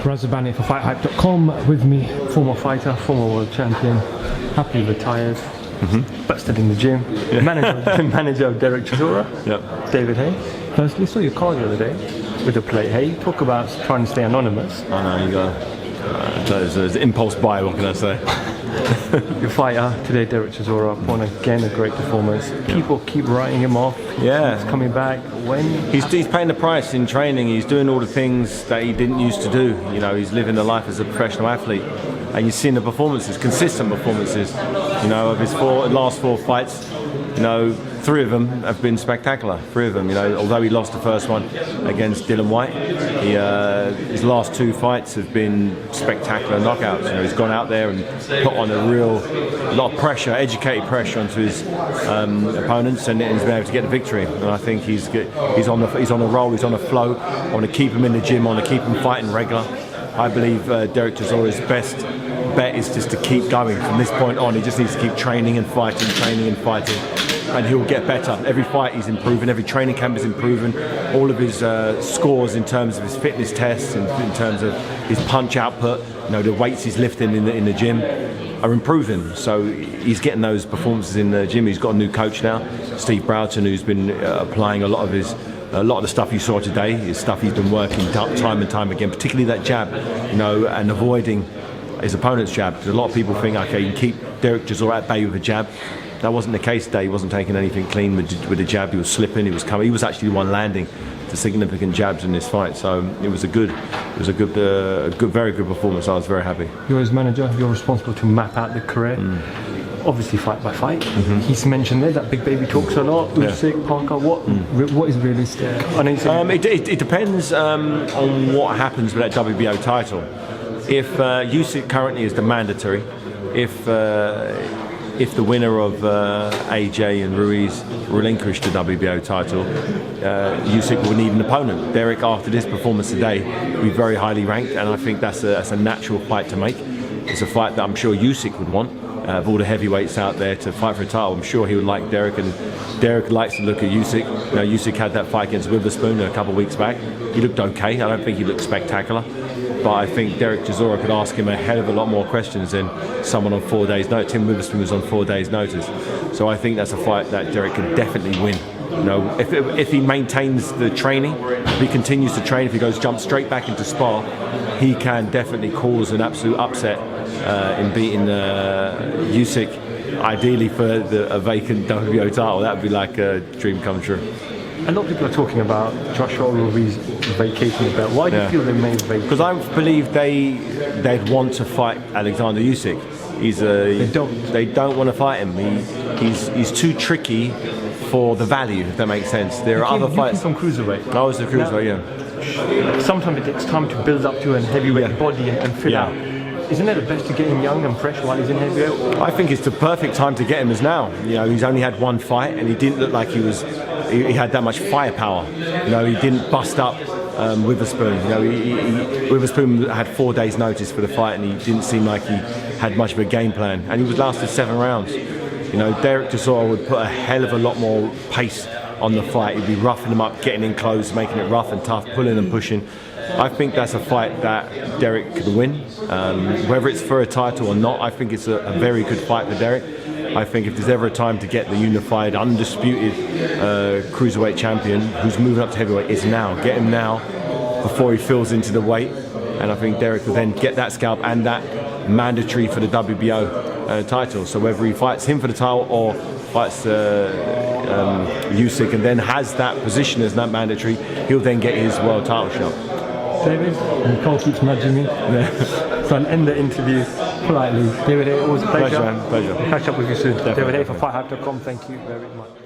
Razabani for FightHype.com. With me, former fighter, former world champion, happily retired, but still in the gym. Yeah. Manager of Derek Chisora, David Haye. Firstly, saw your car the other day with a plate. Haye, talk about trying to stay anonymous. I know, you got those impulse buy, what can I say? Your fighter today, Derek Chisora, won again a great performance. People keep writing him off. Yeah. He's coming back. He's paying the price in training. He's doing all the things that he didn't used to do. You know, he's living the life as a professional athlete. And you're seeing the performances, consistent performances. You know, of his last four fights, you know, 3 of them have been spectacular. 3 of them, you know, although he lost the first one against Dylan White, his last 2 fights have been spectacular knockouts. You know, he's gone out there and put on a lot of pressure, educated pressure onto his opponents, and he's been able to get the victory. And I think he's on a roll, he's on a flow. I want to keep him in the gym, I want to keep him fighting regular. I believe Derek Chisora's best bet is just to keep going from this point on. He just needs to keep training and fighting, and he'll get better. Every fight he's improving, every training camp is improving. All of his scores in terms of his fitness tests, in terms of his punch output, you know, the weights he's lifting in the gym are improving. So he's getting those performances in the gym. He's got a new coach now, Steve Broughton, who's been applying a lot of the stuff you saw today is stuff he's been working time and time again, particularly that jab, you know, and avoiding his opponent's jab. Because a lot of people think, okay, you can keep Derek Chisora at bay with a jab. That wasn't the case today. He wasn't taking anything clean with the jab. He was slipping. He was coming. He was actually the one landing the significant jabs in this fight. So it was a very good performance. I was very happy. You're his manager. You're responsible to map out the career. Obviously, fight by fight. He's mentioned there that Big Baby talks a lot. Usyk, Parker. What is realistic? I know it depends on what happens with that WBO title. If Usyk currently is the mandatory, if the winner of AJ and Ruiz relinquish the WBO title, Usyk will need an opponent. Derek, after this performance today, will be very highly ranked, and I think that's a natural fight to make. It's a fight that I'm sure Usyk would want. Of all the heavyweights out there to fight for a title, I'm sure he would like Derek, and Derek likes to look at Usyk. You know, Usyk had that fight against Witherspoon a couple of weeks back. He looked okay. I don't think he looked spectacular. But I think Derek Chisora could ask him a hell of a lot more questions than someone on 4 days' notice. Tim Witherspoon was on 4 days' notice. So I think that's a fight that Derek could definitely win. You know, if he maintains the training, if he continues to train, if he jump straight back into spar, he can definitely cause an absolute upset in beating Usyk. Ideally for a vacant WBO title, that would be like a dream come true. A lot of people are talking about Joshua Ruiz vacating the belt. Why do you feel they may vacate? Because I believe they'd want to fight Alexander Usyk. They don't want to fight him. He's too tricky for the value, if that makes sense. There are other fights. From cruiserweight. I was the cruiserweight, yeah. Sometimes it takes time to build up to a heavyweight body and fill out. Isn't it the best to get him young and fresh while he's in heavyweight? I think it's the perfect time to get him is now. You know, he's only had 1 fight and he didn't look like he had that much firepower. You know, he didn't bust up Witherspoon. You know, Witherspoon had 4 days' notice for the fight, and he didn't seem like he had much of a game plan. And he was lasted 7 rounds. You know, Derek Chisora would put a hell of a lot more pace on the fight. He'd be roughing him up, getting in close, making it rough and tough, pulling and pushing. I think that's a fight that Derek could win. Whether it's for a title or not, I think it's a very good fight for Derek. I think if there's ever a time to get the unified, undisputed cruiserweight champion who's moving up to heavyweight, it's now. Get him now before he fills into the weight. And I think Derek will then get that scalp and that mandatory for the WBO title. So whether he fights him for the title or fights Usyk and then has that position as that mandatory, he'll then get his world title shot. David, and Cole keeps nudging me. So I'll end the interview politely. David Haye, always a pleasure. Pleasure. Catch up with you soon. Definitely. David Haye for FightHype.com. Thank you very much.